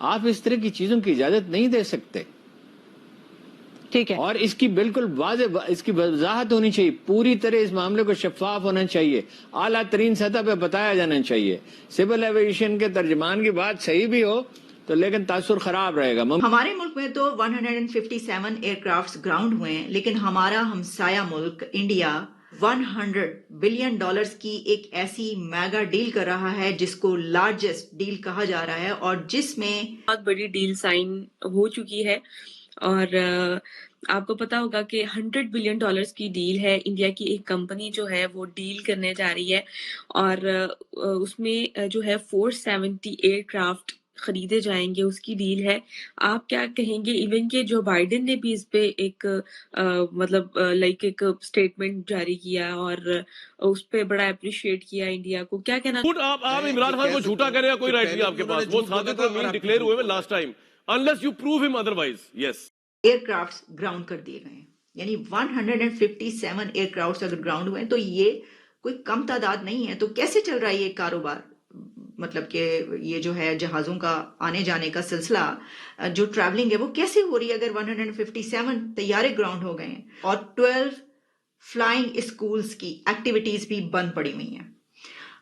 आप इस तरह की चीजों की इजाजत नहीं दे सकते। ठीक है। और इसकी बिल्कुल इसकी वजाहत होनी चाहिए, पूरी तरह इस मामले को शफाफ होना चाहिए, आला तरीन सतह पे बताया जाना चाहिए। सिविल एविएशन के तर्जमान की बात सही भी हो तो लेकिन तासुर खराब रहेगा। हमारे मुल्क में तो 157 एयरक्राफ्ट्स ग्राउंड हुए हैं, लेकिन हमारा हमसाया मुल्क इंडिया $100 बिलियन की एक ऐसी मेगा डील कर रहा है जिसको लार्जेस्ट डील कहा जा रहा है और जिसमें बहुत बड़ी डील साइन हो चुकी है। और आपको पता होगा कि $100 बिलियन की डील है। इंडिया की एक कंपनी जो है वो डील करने जा रही है और उसमें जो है 470 एयरक्राफ्ट खरीदे जाएंगे, उसकी डील है। आप क्या कहेंगे? इवन के जो बाइडेन ने भी इस पे एक मतलब लाइक एक स्टेटमेंट जारी किया और उस पे बड़ा अप्रिशिएट किया इंडिया को। क्या कहना? आप इमरान खान को झूठा करेगा, कोई राइट नहीं आपके पास। वो सादे तो मीन डिक्लेयर हुए last time, unless you prove him otherwise. Yes, aircrafts ground कर दिए गए हैं, यानी 157 एयरक्राफ्ट्स अगर ग्राउंड हुए तो ये कोई कम तादाद नहीं है। तो कैसे चल रहा है ये कारोबार? मतलब कि ये जो है जहाज़ों का आने जाने का सिलसिला, जो ट्रैवलिंग है वो कैसे हो रही है अगर 157 तैयारे ग्राउंड हो गए हैं और 12 फ्लाइंग स्कूल्स की एक्टिविटीज भी बंद पड़ी हुई हैं।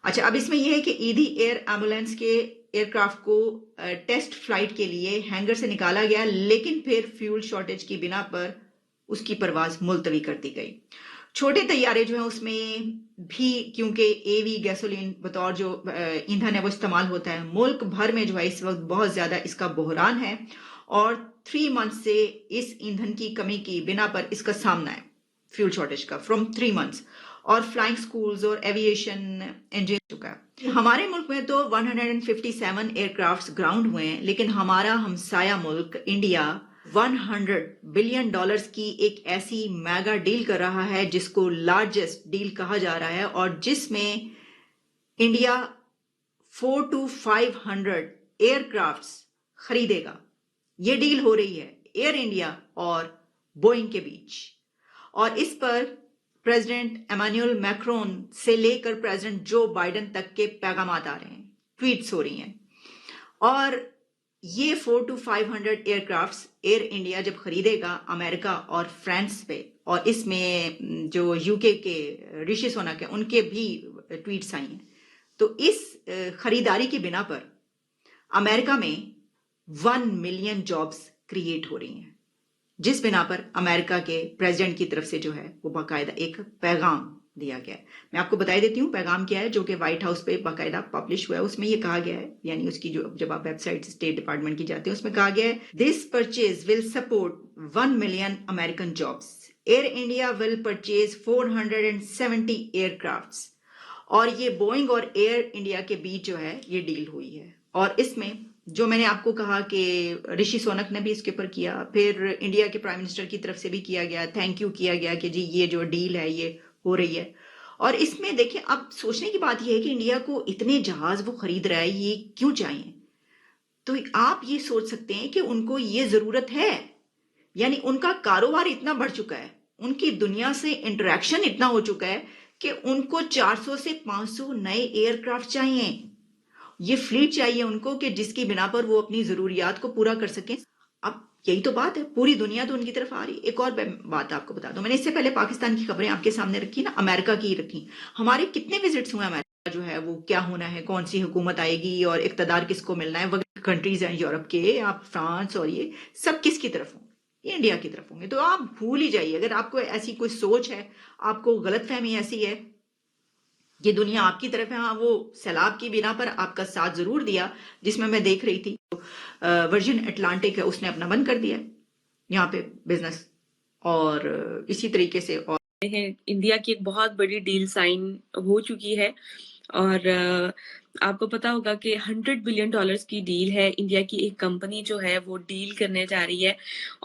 अच्छा, अब इसमें यह है कि ईदी एयर एम्बुलेंस के एयरक्राफ्ट को टेस्ट फ्लाइट के लिए हैंगर से निकाला गया, लेकिन फिर फ्यूल शॉर्टेज की बिना पर उसकी परवाज मुलतवी कर दी गई। छोटे तैयारे जो हैं उसमें भी, क्योंकि एवी गैसोलीन बतौर जो ईंधन है वो इस्तेमाल होता है, मुल्क भर में जो है इस वक्त बहुत ज्यादा इसका बहरान है और 3 मंथ से इस ईंधन की कमी की बिना पर इसका सामना है, फ्यूल शॉर्टेज का, फ्रॉम 3 मंथ्स। और फ्लाइंग स्कूल्स और एविएशन इंजन चुका है। हमारे मुल्क में तो 157 एयरक्राफ्ट्स ग्राउंड हुए हैं, लेकिन हमारा हमसाया मुल्क इंडिया $100 बिलियन की एक ऐसी मेगा डील कर रहा है जिसको लार्जेस्ट डील कहा जा रहा है और जिसमें इंडिया 400 to 500 एयरक्राफ्ट्स खरीदेगा। ये डील हो रही है एयर इंडिया और बोइंग के बीच और इस पर प्रेसिडेंट एमानुएल मैक्रोन से लेकर प्रेसिडेंट जो बाइडेन तक के पैगाम आ रहे हैं, ट्वीट्स हो रही हैं। और ये 400 to 500 एयरक्राफ्ट्स एयर इंडिया जब खरीदेगा अमेरिका और फ्रांस पे, और इसमें जो यूके के ऋषि सुनक है उनके भी ट्वीट्स आई हैं, तो इस खरीदारी की बिना पर अमेरिका में 1 मिलियन जॉब्स क्रिएट हो रही हैं, जिस बिना पर अमेरिका के प्रेसिडेंट की तरफ से जो है वो बाकायदा एक पैगाम दिया गया है। मैं आपको बता देती हूँ पैगाम क्या है, जो कि व्हाइट हाउस पे बाकायदा पब्लिश हुआ है। उसमें ये कहा गया है, यानी उसकी जो जब आप वेबसाइट स्टेट डिपार्टमेंट की जाते हैं उसमें कहा गया है, this purchase will support 1 million American jobs. Air India will purchase 470 aircrafts. और ये बोइंग और एयर इंडिया के बीच जो है ये डील हुई है और इसमें जो मैंने आपको कहा कि ऋषि सोनक ने भी इसके ऊपर किया, फिर इंडिया के प्राइम मिनिस्टर की तरफ से भी किया गया, थैंक यू किया गया कि जी ये जो डील है ये हो रही है। और इसमें देखिए, अब सोचने की बात यह है कि इंडिया को इतने जहाज वो खरीद रहा है, ये क्यों चाहिए? तो आप ये सोच सकते हैं कि उनको ये जरूरत है, यानी उनका कारोबार इतना बढ़ चुका है, उनकी दुनिया से इंटरेक्शन इतना हो चुका है कि उनको 400 से 500 नए एयरक्राफ्ट चाहिए। ये फ्लीट चाहिए उनको कि जिसकी बिना पर वो अपनी जरूरियात को पूरा कर सकें। अब यही तो बात है, पूरी दुनिया तो उनकी तरफ आ रही। एक और बात आपको बता दूं, मैंने इससे पहले पाकिस्तान की खबरें आपके सामने रखी ना, अमेरिका की रखी। हमारे कितने विजिट्स हुए अमेरिका जो है वो क्या होना है, कौन सी हुकूमत आएगी और इक्तदार किसको मिलना है, वगैरह कंट्रीज हैं यूरोप के, आप फ्रांस, और ये सब किसकी तरफ होंगे? ये इंडिया की तरफ होंगे। तो आप भूल ही जाइए, अगर आपको ऐसी कोई सोच है, आपको गलतफहमी ऐसी है ये दुनिया आपकी तरफ है। हाँ, वो सैलाब की बिना पर आपका साथ जरूर दिया, जिसमें मैं देख रही थी वर्जिन अटलांटिक है उसने अपना बंद कर दिया यहाँ पे बिजनेस, और इसी तरीके से और इंडिया की एक बहुत बड़ी डील साइन हो चुकी है और आपको पता होगा कि $100 बिलियन की डील है। इंडिया की एक कंपनी जो है वो डील करने जा रही है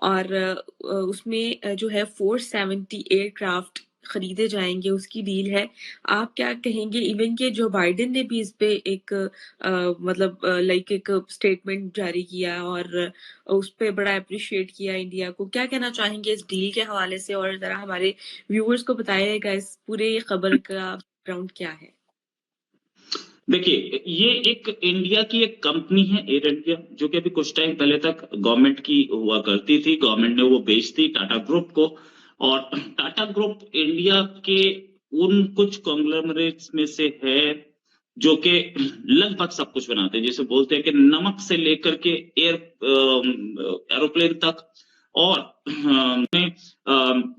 और उसमें जो है 470 एयरक्राफ्ट खरीदे जाएंगे, उसकी डील है। आप क्या कहेंगे? इवन के जो बाइडेन ने भी इस पे एक मतलब लाइक एक स्टेटमेंट जारी किया और उस पे बड़ा अप्रिशिएट किया इंडिया को। क्या कहना चाहेंगे इस डील के हवाले से और जरा हमारे व्यूअर्स को बताइएगा इस पूरे खबर का बैकग्राउंड क्या है? देखिए, ये एक इंडिया की एक कंपनी है एयर इंडिया, जो कि अभी कुछ टाइम पहले तक गवर्नमेंट की हुआ करती थी। गवर्नमेंट ने वो बेच दी टाटा ग्रुप को, और टाटा ग्रुप इंडिया के उन कुछ कॉन्ग्लोमरेट्स में से है जो कि लगभग सब कुछ बनाते हैं। जैसे बोलते हैं कि नमक से लेकर के एरोप्लेन तक। और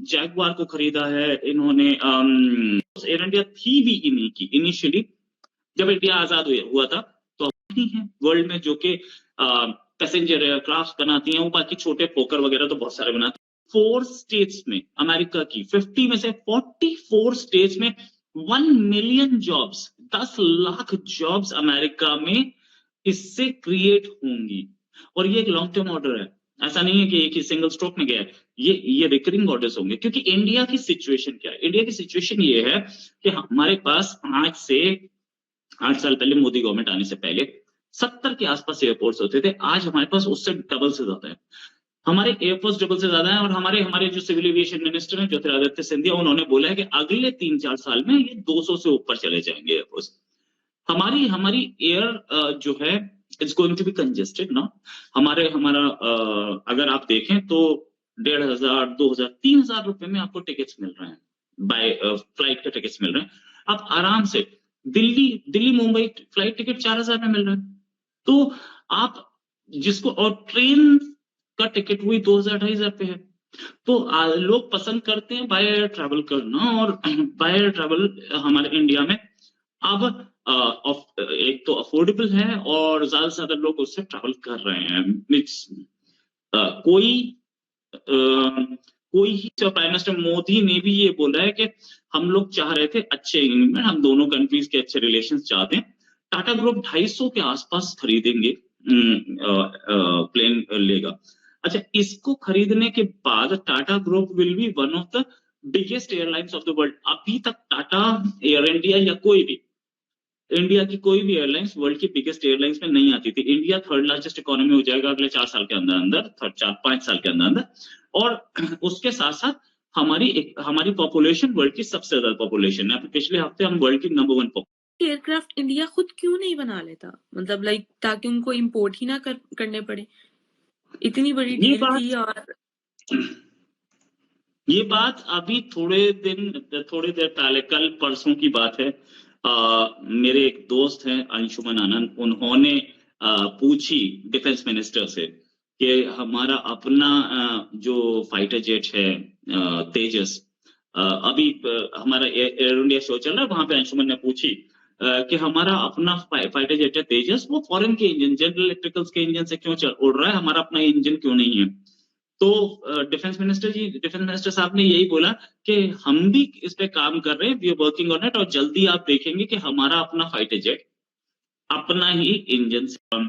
जैगवार को खरीदा है इन्होंने। एयर इंडिया थी भी इन्हीं की इनिशियली, जब इंडिया आजाद हुआ था। तो कंपनी है वर्ल्ड में जो कि पैसेंजर एयरक्राफ्ट बनाती हैं, वो बाकी छोटे पोकर वगैरह तो बहुत सारे बनाते हैं। 4 स्टेट्स में अमेरिका की 50 में से 44 स्टेट्स में 1 million jobs, 10 lakh jobs America में इससे क्रिएट होंगी। और ये एक लॉन्ग टर्म ऑर्डर है, ऐसा नहीं है कि एक ही सिंगल स्ट्रोक में गया है। ये रिकरिंग ऑर्डर्स होंगे, क्योंकि इंडिया की सिचुएशन क्या है? इंडिया की सिचुएशन ये है कि हमारे पास आज से 8 साल पहले, मोदी गवर्नमेंट आने से पहले 70 के आसपास एयरपोर्ट्स होते थे। आज हमारे पास उससे डबल से ज्यादा है। हमारे एयरपोर्ट्स डबल से ज्यादा है। और हमारे जो सिविल एविएशन मिनिस्टर हैं ज्योतिरादित्य सिंधिया, उन्होंने बोला है कि अगले 3-4 साल में ये 200 से ऊपर चले जाएंगे एयरपोर्ट्स। हमारी एयर जो है it's going to be congested ना। हमारा अगर आप देखें तो 1,500, 2,000, 3,000 रुपए में आपको टिकट्स मिल रहे हैं, बाय फ्लाइट के टिकट्स मिल रहे हैं। आप आराम से दिल्ली मुंबई फ्लाइट टिकट 4,000 में मिल रहा है। तो आप जिसको, और ट्रेन का टिकट वही 2,000-2,500 पे है। तो लोग पसंद करते हैं बाय एयर ट्रैवल करना। और बाय एयर ट्रैवल हमारे इंडिया में अब एक तो अफोर्डेबल है, और ज्यादा से ज्यादा लोग उससे ट्रैवल कर रहे हैं। कोई ही प्राइम मिनिस्टर मोदी ने भी ये बोला है कि हम लोग चाह रहे थे अच्छे एंगेजमेंट, हम दोनों कंट्रीज के अच्छे रिलेशंस चाहते हैं। टाटा ग्रुप 250 के आसपास खरीदेंगे, प्लेन लेगा। अच्छा, इसको खरीदने के बाद Tata group will be one of the biggest airlines of the world. अभी तक टाटा, एयर इंडिया या कोई भी इंडिया की कोई भी एयरलाइंस वर्ल्ड की बिगेस्ट एयरलाइंस में नहीं आती थी। इंडिया 3rd लार्जेस्ट इकोनॉमी हो जाएगा अगले 4 साल के अंदर, 4-5 साल के अंदर। और उसके साथ साथ हमारी पॉपुलेशन वर्ल्ड की सबसे ज्यादा पॉपुलेशन है। पिछले हफ्ते हम वर्ल्ड की नंबर 1 एयरक्राफ्ट इंडिया खुद क्यों नहीं बना लेता? मतलब लाइक ताकि उनको इंपोर्ट ही ना करने पड़े। इतनी बड़ी डील थी। और ये बात अभी थोड़े देर पहले, कल परसों की बात है, मेरे एक दोस्त हैं अंशुमन आनंद, उन्होंने पूछी डिफेंस मिनिस्टर से कि हमारा अपना जो फाइटर जेट है तेजस, अभी हमारा एयर इंडिया शो चल रहा है, वहां पे अंशुमन ने पूछी कि हमारा अपना फाइटर जेट है तेजस, वो फॉरेन के इंजन, जनरल इलेक्ट्रिकल्स के इंजन से क्यों उड़ रहा है, हमारा अपना इंजन क्यों नहीं है? तो डिफेंस मिनिस्टर साहब ने यही बोला कि हम भी इस पे काम कर रहे हैं, we are working on it, और जल्दी आप देखेंगे कि हमारा अपना फाइटर जेट अपना ही इंजन से,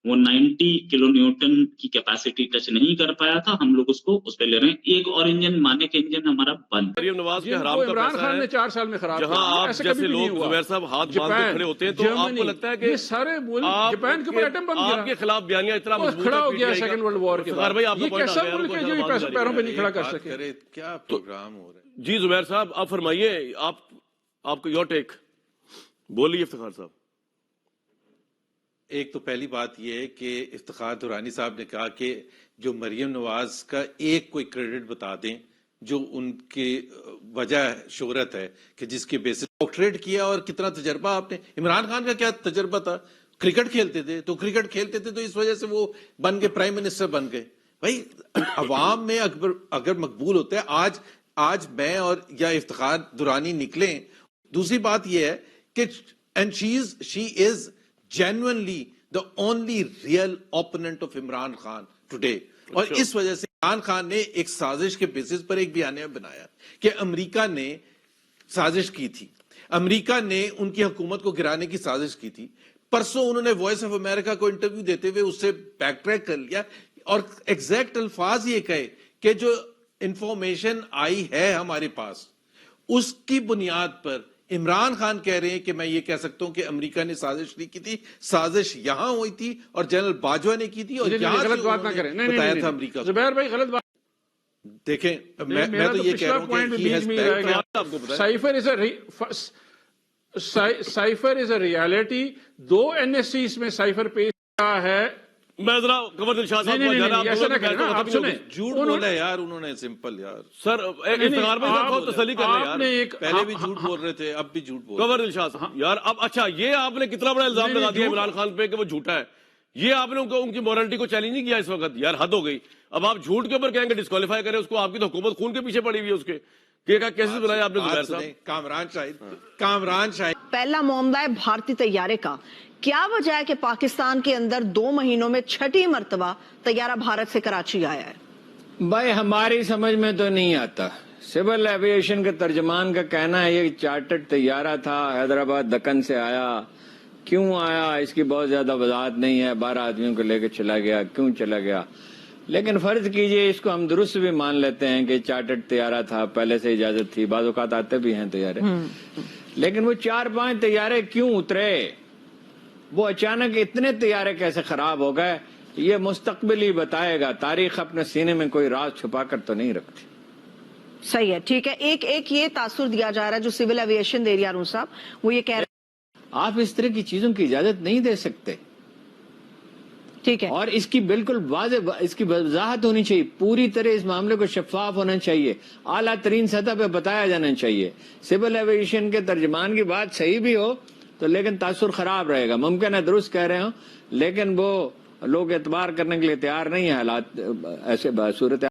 वो 90 किलो न्यूटन की कैपेसिटी टच नहीं कर पाया था, हम लोग उसको उस पे ले रहे हैं। एक और इंजन, माने के इंजन हमारा बंद। मरियम नवाज के हराम का इमरान पैसा खान है, ने 4 साल में खराब किया। जहां आप ऐसा जैसे कभी भी नहीं लोग हुआ। जुबैर साहब हाथ बांध के खड़े होते हैं, तो आपको लगता है कि ये सारे मुल्क जापान के ऊपर एटम बम गिरा, आपके खिलाफ बयानिया इतना वो मजबूत खड़ा है हो गया PTI का। सेकंड वर्ल्ड वॉर के इफ्तिखार बाद। भाई, आपका ये पॉइंट कैसा आ गया, मुल्क है उनको जो ये जवाब पैरों पे नहीं खड़ा कर बात सके? करे, क्या प्रोग्राम हो रहा है? जी जुबैर साहब, आप फरमाइए, आपको योर टेक बोलिए इफ्तिखार साहब। एक तो पहली बात यह है कि इफ्तिखार दुरानी साहब ने कहा कि जो मरियम नवाज का एक कोई क्रेडिट बता दें जो उनकी वजह शोहरत है कि जिसके बेसिस डॉक्टरेट किया, और कितना तजर्बा आपने। इमरान खान का क्या तजर्बा था? क्रिकेट खेलते थे, तो इस वजह से वो बन गए, प्राइम मिनिस्टर बन गए। भाई अवाम में अगर मकबूल होता है, आज मैं और या इफ्तिखार दुरानी निकले। दूसरी बात यह है कि and she is genuinely the only real opponent of Imran Khan today। और इस वजह से इमरान खान ने एक साजिश के बेसिस पर एक बयानिया बनाया कि अमेरिका ने साजिश की थी, अमेरिका ने उनकी हुकूमत को गिराने की साजिश की थी। परसों उन्होंने वॉइस ऑफ अमेरिका को इंटरव्यू देते हुए उससे बैक ट्रैक कर लिया, और एग्जैक्ट अल्फाज ये कहे कि जो इंफॉर्मेशन आई है हमारे पास, उसकी बुनियाद पर इमरान खान कह रहे हैं कि मैं ये कह सकता हूं कि अमेरिका ने साजिश नहीं की थी, साजिश यहां हुई थी और जनरल बाजवा ने की थी, और यहां गलत बात ना करें, बताया था अमेरिका। जुबैर भाई गलत बात देखें, मैं तो ये कह रहा हूं कि cipher is cipher is a reality. 2 NSCs में साइफर पेश किया है। मैं जरा कमर दिलशाद साहब को जाना, ऐसा ना करें ना, आप सुने। झूठ बोला यार उन्होंने, सिंपल यार। सर इफ्तिखार में आपको तसल्ली कर रहे आपने यार। एक पहले भी झूठ बोल रहे थे, अब भी झूठ बोल रहे कमर दिलशाद साहब यार, अब अच्छा ये आपने कितना बड़ा इल्जाम लगा दिया इमरान खान पे कि वो झूठा है। ये आपने उनकी मोरालिटी को चैलेंज नहीं किया इस वक्त यार, हद हो गई। अब आप झूठ के ऊपर कहेंगे डिस्क्वालीफाई करें उसको, आपकी तो हुकूमत खून के पीछे पड़ी हुई है उसके। क्या केसेस बनाए आपने जुबैर साहब? कामरान शाहिद पहला मामला है भारतीय तैयारे का। क्या वजह है कि पाकिस्तान के अंदर 2 महीनों में 6ठी मर्तबा तैयारा भारत से कराची आया है? भाई हमारी समझ में तो नहीं आता। सिविल एविएशन के तर्जमान का कहना है ये चार्टर्ड तैयारा था, हैदराबाद दक्कन से आया। क्यों आया इसकी बहुत ज्यादा वजाहत नहीं है। 12 आदमियों को लेकर चला गया, क्यों चला गया। लेकिन फर्ज कीजिए इसको हम दुरुस्त भी मान लेते हैं कि चार्टर्ड तैयारा था, पहले से इजाजत थी, बाज़ औक़ात आते भी हैं तैयारे। लेकिन वो 4-5 तैयारे क्यों उतरे, वो अचानक इतने तैयारे कैसे खराब हो गए, ये मुस्तकबिल ही बताएगा। तारीख अपने सीने में कोई राज छुपा कर तो नहीं रखती। सही है, ठीक है। एक ये तासुर दिया जा रहा है जो सिविल एविएशन दे रही है साहब, वो ये कह रहे आप इस तरह की चीजों की इजाजत नहीं दे सकते। ठीक है, और इसकी बिल्कुल इसकी वजाहत होनी चाहिए, पूरी तरह इस मामले को शफाफ होना चाहिए, आला तरीन सतह पे बताया जाना चाहिए। सिविल एविएशन के तर्जमान की बात सही भी हो तो लेकिन तासुर खराब रहेगा। मुमकिन है दुरुस्त कह रहे हो, लेकिन वो लोग एतबार करने के लिए तैयार नहीं है हालात ऐसे सूरत